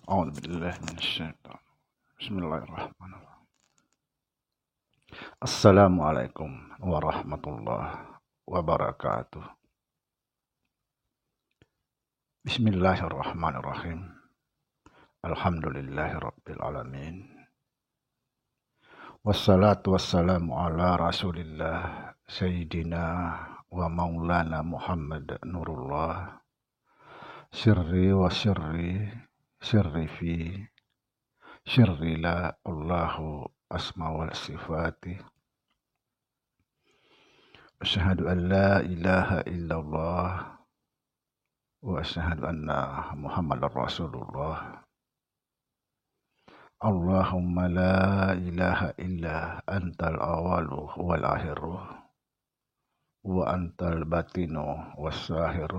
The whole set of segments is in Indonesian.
أعوذ بالله من الشيطان. بسم الله الرحمن الرحيم. السلام عليكم ورحمة الله وبركاته. بسم الله الرحمن الرحيم. الحمد لله رب العالمين. والصلاة والسلام على رسول الله سيدنا ومولانا محمد نور الله سري وسري سري في سري لا الله أسماء والصفات. أشهد أن لا إله إلا الله وأشهد أن محمد رسول الله. اللهم لا إله إلا أنت الأول والآخر وأنت الباطن والظاهر.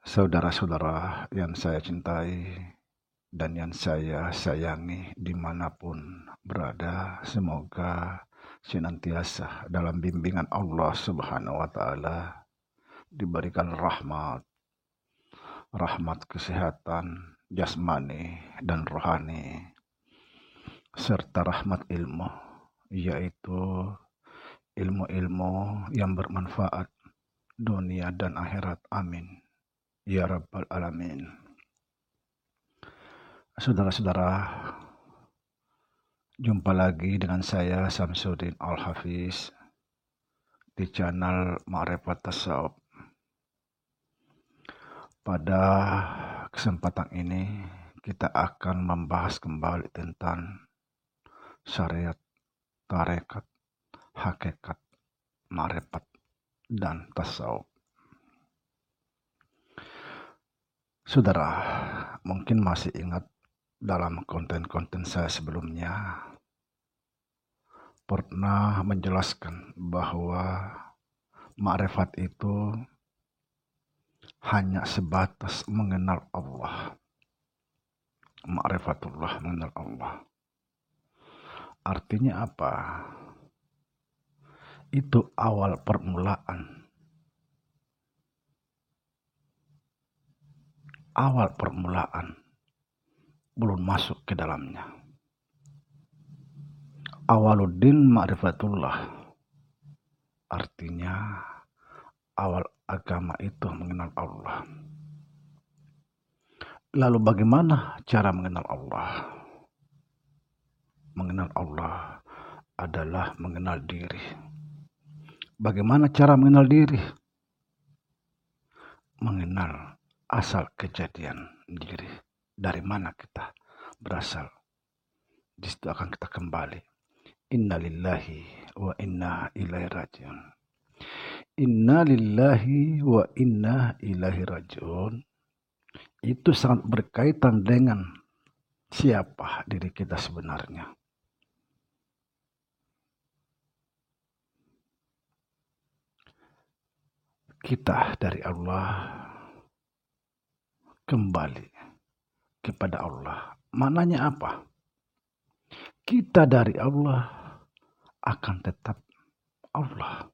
Saudara-saudara yang saya cintai dan yang saya sayangi dimanapun berada, semoga senantiasa dalam bimbingan Allah Subhanahu wa Ta'ala, diberikan rahmat kesehatan jasmani dan rohani, serta rahmat ilmu, yaitu ilmu-ilmu yang bermanfaat dunia dan akhirat. Amin ya rabbal alamin. Saudara-saudara, jumpa lagi dengan saya Samsudin Al-Hafiz di channel Ma'rifat Tasawuf. Pada kesempatan ini kita akan membahas kembali tentang syariat, tarekat, hakikat, ma'rifat, dan tasawuf. Saudara, mungkin masih ingat dalam konten-konten saya sebelumnya pernah menjelaskan bahwa ma'rifat itu hanya sebatas mengenal Allah. Ma'rifatullah, mengenal Allah. Artinya apa? Itu awal permulaan. Awal permulaan, belum masuk ke dalamnya. Awaluddin ma'rifatullah, artinya awal agama itu mengenal Allah. Lalu bagaimana cara mengenal Allah? Mengenal Allah adalah mengenal diri. Bagaimana cara mengenal diri? Mengenal asal kejadian diri. Dari mana kita berasal? Di situ akan kita kembali. Inna lillahi wa inna ilaihi rajiun. Inna lillahi wa inna ilaihi rajiun. Itu sangat berkaitan dengan siapa diri kita sebenarnya. Kita dari Allah kembali kepada Allah. Maknanya apa? Kita dari Allah akan tetap Allah,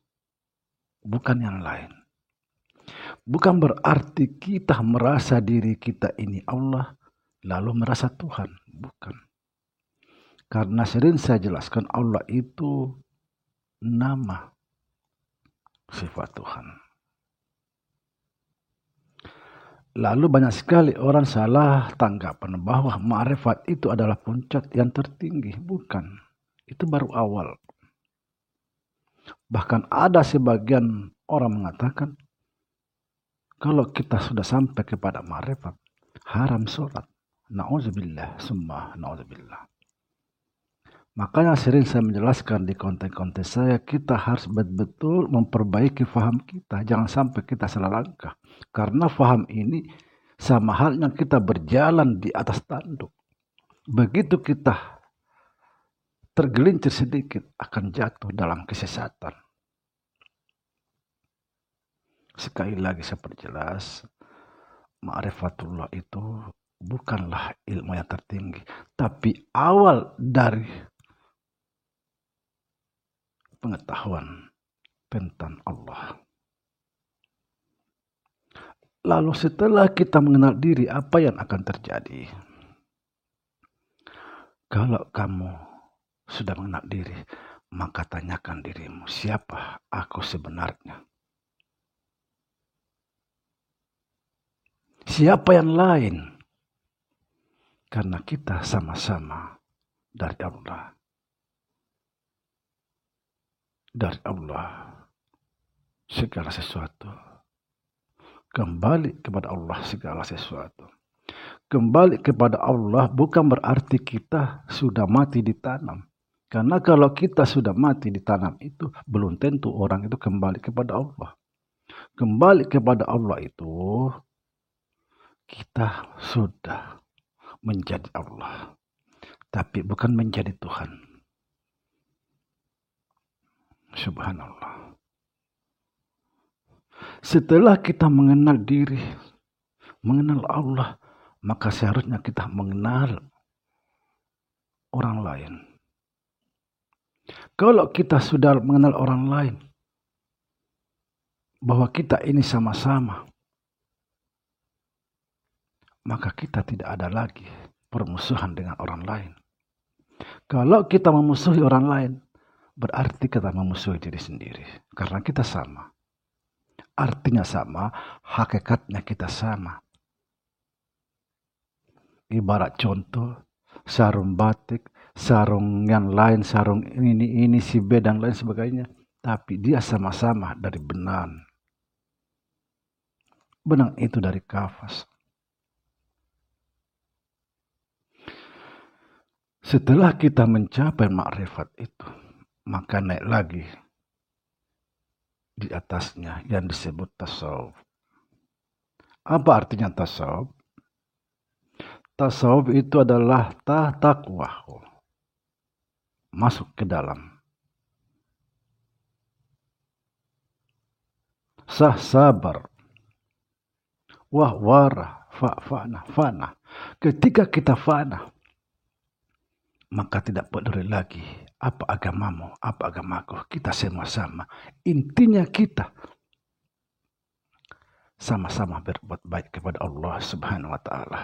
bukan yang lain. Bukan berarti kita merasa diri kita ini Allah, lalu merasa Tuhan. Bukan. Karena sering saya jelaskan, Allah itu nama, sifat Tuhan. Lalu banyak sekali orang salah tanggapan bahwa ma'rifat itu adalah puncak yang tertinggi. Bukan. Itu baru awal. Bahkan ada sebagian orang mengatakan, kalau kita sudah sampai kepada ma'rifat, haram sholat. Na'udzubillah, summa na'udzubillah. Makanya sering saya menjelaskan di konten-konten saya, kita harus betul-betul memperbaiki faham kita. Jangan sampai kita salah langkah. Karena faham ini sama halnya kita berjalan di atas tanduk. Begitu kita tergelincir sedikit, akan jatuh dalam kesesatan. Sekali lagi saya perjelas, ma'rifatullah itu bukanlah ilmu yang tertinggi, tapi awal dari pengetahuan tentang Allah. Lalu setelah kita mengenal diri, apa yang akan terjadi? Kalau kamu sudah mengenal diri, maka tanyakan dirimu, siapa aku sebenarnya? Siapa yang lain? Karena kita sama-sama dari Allah. Dari Allah segala sesuatu. Kembali kepada Allah segala sesuatu. Kembali kepada Allah bukan berarti kita sudah mati ditanam. Karena kalau kita sudah mati ditanam itu, belum tentu orang itu kembali kepada Allah. Kembali kepada Allah itu, kita sudah menjadi Allah. Tapi bukan menjadi Tuhan. Subhanallah. Setelah kita mengenal diri, mengenal Allah, maka seharusnya kita mengenal orang lain. Kalau kita sudah mengenal orang lain, bahwa kita ini sama-sama, maka kita tidak ada lagi permusuhan dengan orang lain. Kalau kita memusuhi orang lain, berarti kita memusuhi diri sendiri. Karena kita sama. Artinya sama, hakikatnya kita sama. Ibarat contoh, sarung batik, sarung yang lain, sarung ini si B dan lain sebagainya. Tapi dia sama-sama dari benang. Benang itu dari kafas. Setelah kita mencapai makrifat itu, maka naik lagi di atasnya yang disebut tasawuf. Apa artinya tasawuf? Tasawuf itu adalah taqwa. Masuk ke dalam. Sabar. Wahwara. Fana. Ketika kita fana, maka tidak peduli lagi apa agamamu, apa agamaku. Kita sama-sama. Intinya kita sama-sama berbuat baik kepada Allah Subhanahu wa ta'ala.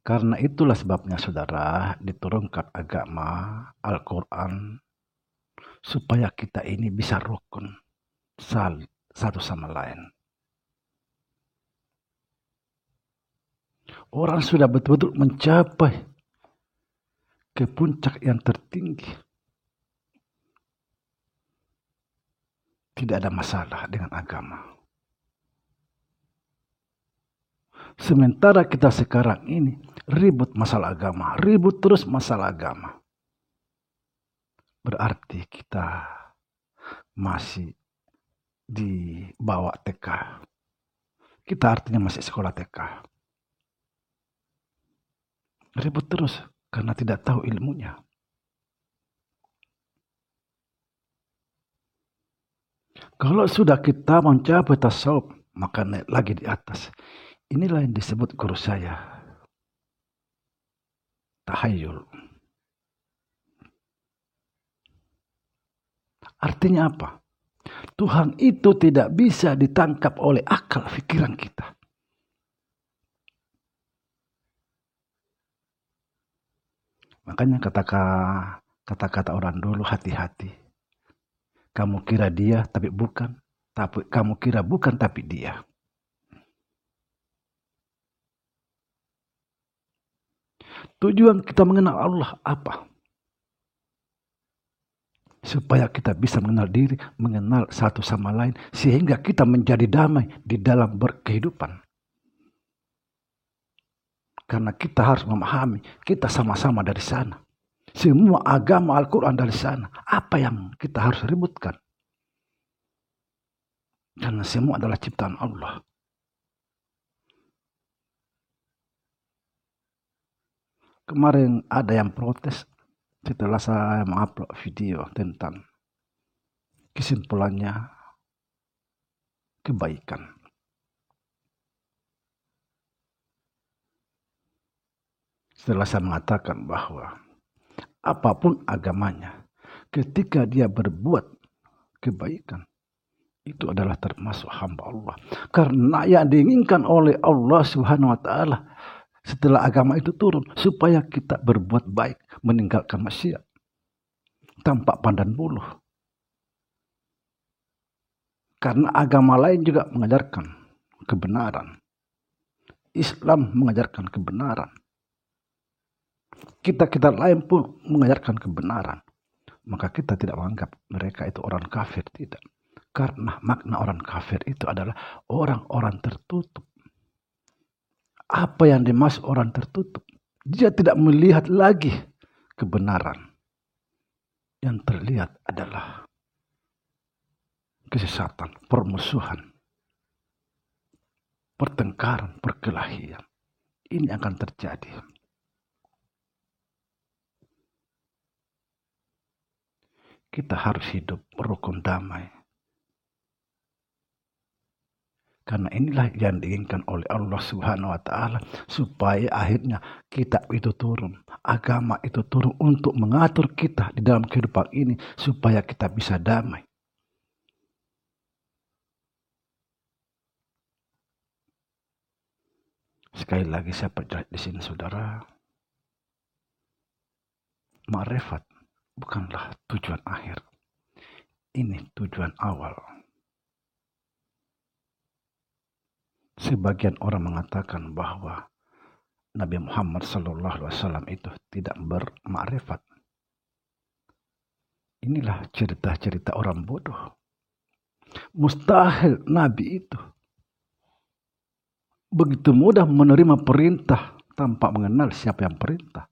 Karena itulah sebabnya saudara diturunkan agama Al-Quran supaya kita ini bisa rukun satu sama lain. Orang sudah betul-betul mencapai ke puncak yang tertinggi. Tidak ada masalah dengan agama. Sementara kita sekarang ini ribut masalah agama, ribut terus masalah agama. Berarti kita masih di bawah TK. Kita artinya masih sekolah TK. Ribut terus karena tidak tahu ilmunya. Kalau sudah kita mencapai tasawuf, maka naik lagi di atas. Inilah yang disebut guru saya. Tahayul. Artinya apa? Tuhan itu tidak bisa ditangkap oleh akal pikiran kita. Makanya kata-kata orang dulu, hati-hati. Kamu kira dia tapi bukan. Kamu kira bukan tapi dia. Tujuan kita mengenal Allah apa? Supaya kita bisa mengenal diri, mengenal satu sama lain. Sehingga kita menjadi damai di dalam berkehidupan. Karena kita harus memahami, kita sama-sama dari sana. Semua agama Al-Quran dari sana. Apa yang kita harus ributkan? Karena semua adalah ciptaan Allah. Kemarin ada yang protes setelah saya mengupload video tentang kesimpulannya kebaikan. Setelah saya mengatakan bahwa apapun agamanya, ketika dia berbuat kebaikan, itu adalah termasuk hamba Allah. Karena yang diinginkan oleh Allah Subhanahu wa taala setelah agama itu turun supaya kita berbuat baik, meninggalkan maksiat tanpa pandang bulu. Karena agama lain juga mengajarkan kebenaran. Islam mengajarkan kebenaran. Kita lain pun mengajarkan kebenaran. Maka kita tidak menganggap mereka itu orang kafir, tidak. Karena makna orang kafir itu adalah orang-orang tertutup. Apa yang dimaksud orang tertutup? Dia tidak melihat lagi kebenaran. Yang terlihat adalah kesesatan, permusuhan, pertengkaran, perkelahian. Ini akan terjadi. Kita harus hidup rukun damai. Karena inilah yang diinginkan oleh Allah Subhanahu wa taala supaya akhirnya kitab itu turun, agama itu turun untuk mengatur kita di dalam kehidupan ini supaya kita bisa damai. Sekali lagi saya perjelas di sini saudara, ma'rifat bukanlah tujuan akhir. Ini tujuan awal. Sebagian orang mengatakan bahwa Nabi Muhammad SAW itu tidak bermakrifat. Inilah cerita-cerita orang bodoh. Mustahil Nabi itu begitu mudah menerima perintah tanpa mengenal siapa yang perintah.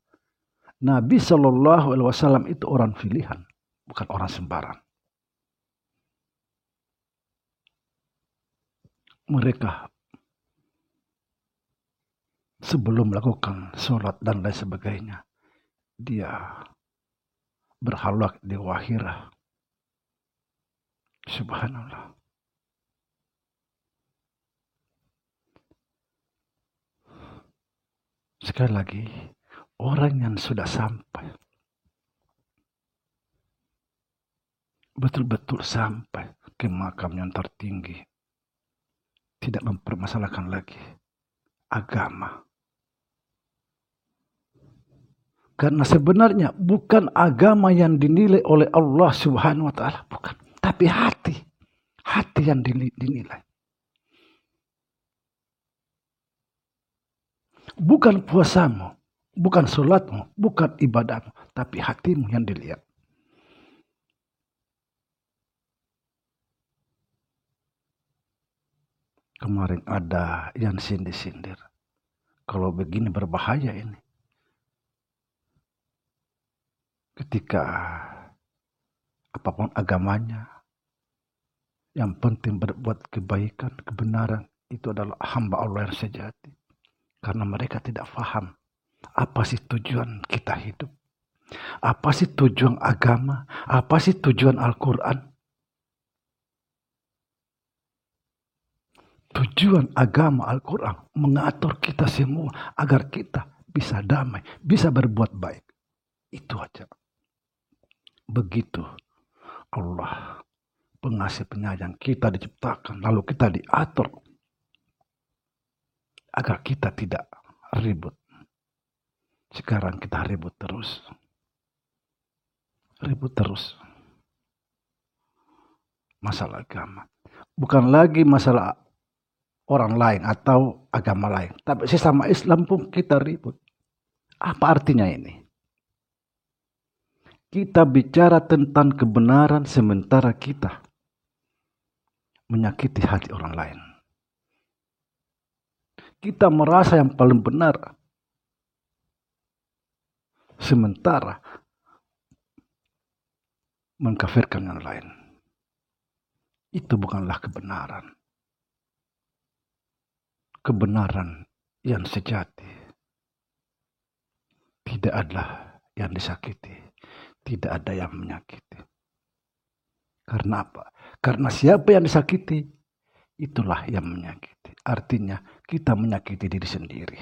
Nabi SAW itu orang pilihan, bukan orang sembarang. Mereka sebelum melakukan sholat dan lain sebagainya, dia berhalak di wahirah. Subhanallah. Sekali lagi, orang yang sudah sampai, betul-betul sampai ke makam yang tertinggi, tidak mempermasalahkan lagi agama. Karena sebenarnya bukan agama yang dinilai oleh Allah Subhanahu wa taala, bukan, tapi hati. Hati yang dinilai. Bukan puasamu, bukan sholatmu, bukan ibadahmu, tapi hatimu yang dilihat. Kemarin ada yang sindir-sindir. Kalau begini berbahaya ini. Ketika apapun agamanya, yang penting berbuat kebaikan, kebenaran, itu adalah hamba Allah yang sejati. Karena mereka tidak paham apa sih tujuan kita hidup. Apa sih tujuan agama, apa sih tujuan Al-Quran. Tujuan agama Al-Quran mengatur kita semua agar kita bisa damai, bisa berbuat baik. Itu aja. Begitu Allah pengasih penyayang, kita diciptakan lalu kita diatur agar kita tidak ribut. Sekarang kita ribut terus. Masalah agama. Bukan lagi masalah orang lain atau agama lain, tapi sesama Islam pun kita ribut. Apa artinya ini? Kita bicara tentang kebenaran sementara kita menyakiti hati orang lain. Kita merasa yang paling benar sementara mengkafirkan yang lain. Itu bukanlah kebenaran. Kebenaran yang sejati. Tidak ada yang disakiti. Tidak ada yang menyakiti. Karena apa? Karena siapa yang disakiti, itulah yang menyakiti. Artinya kita menyakiti diri sendiri.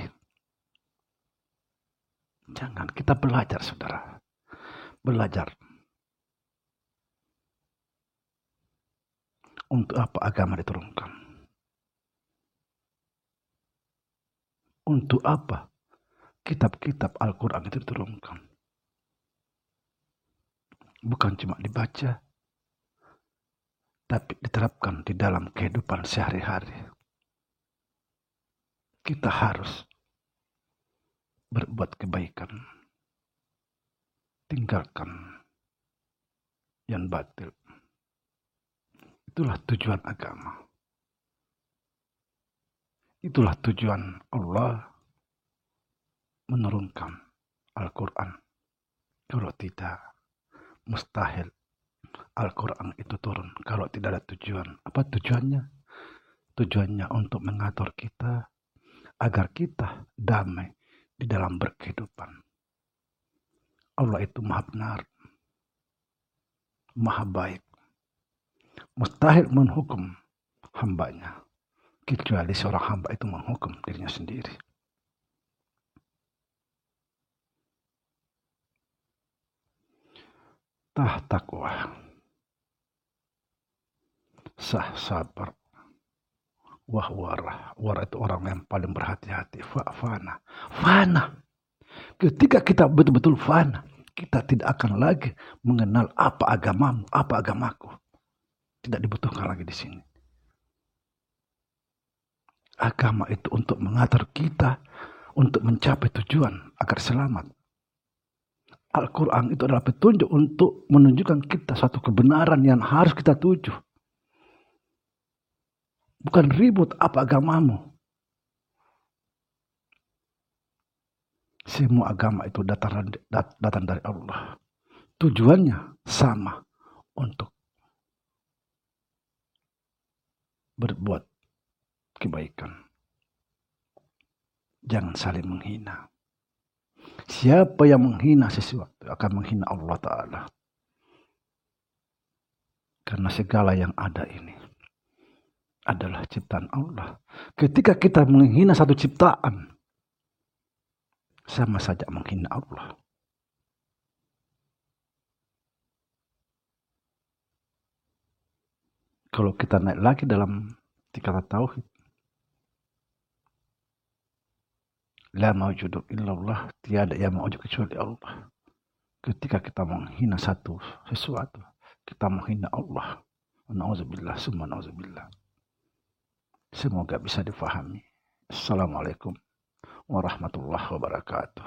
Jangan, kita belajar saudara. Belajar. Untuk apa agama diturunkan? Untuk apa kitab-kitab Al-Quran itu diturunkan? Bukan cuma dibaca, tapi diterapkan di dalam kehidupan sehari-hari. Kita harus berbuat kebaikan, tinggalkan yang batil. Itulah tujuan agama. Itulah tujuan Allah menurunkan Al-Quran. Kalau tidak, mustahil Al-Quran itu turun kalau tidak ada tujuan. Apa tujuannya? Tujuannya untuk mengatur kita agar kita damai di dalam berkehidupan. Allah itu maha benar, maha baik. Mustahil menghukum hambanya, kecuali seorang hamba itu menghukum dirinya sendiri. Takwa, sah sabar, warah itu orang yang paling berhati-hati. Fana. Ketika kita betul-betul fana, kita tidak akan lagi mengenal apa agamamu, apa agamaku. Tidak dibutuhkan lagi di sini. Agama itu untuk mengatur kita, untuk mencapai tujuan agar selamat. Al-Quran itu adalah petunjuk untuk menunjukkan kita suatu kebenaran yang harus kita tuju. Bukan ribut apa agamamu. Semua agama itu datang dari Allah. Tujuannya sama, untuk berbuat kebaikan. Jangan saling menghina. Siapa yang menghina sesuatu akan menghina Allah Ta'ala. Karena segala yang ada ini adalah ciptaan Allah. Ketika kita menghina satu ciptaan, sama saja menghina Allah. Kalau kita naik lagi dalam tingkatan tauhid, la mawjudu illallah, tiada yang mewujud kecuali Allah. Ketika kita menghina sesuatu, kita menghina Allah. Nauzubillah, summa nauzubillah. Semoga bisa difahami. Assalamualaikum warahmatullahi wabarakatuh.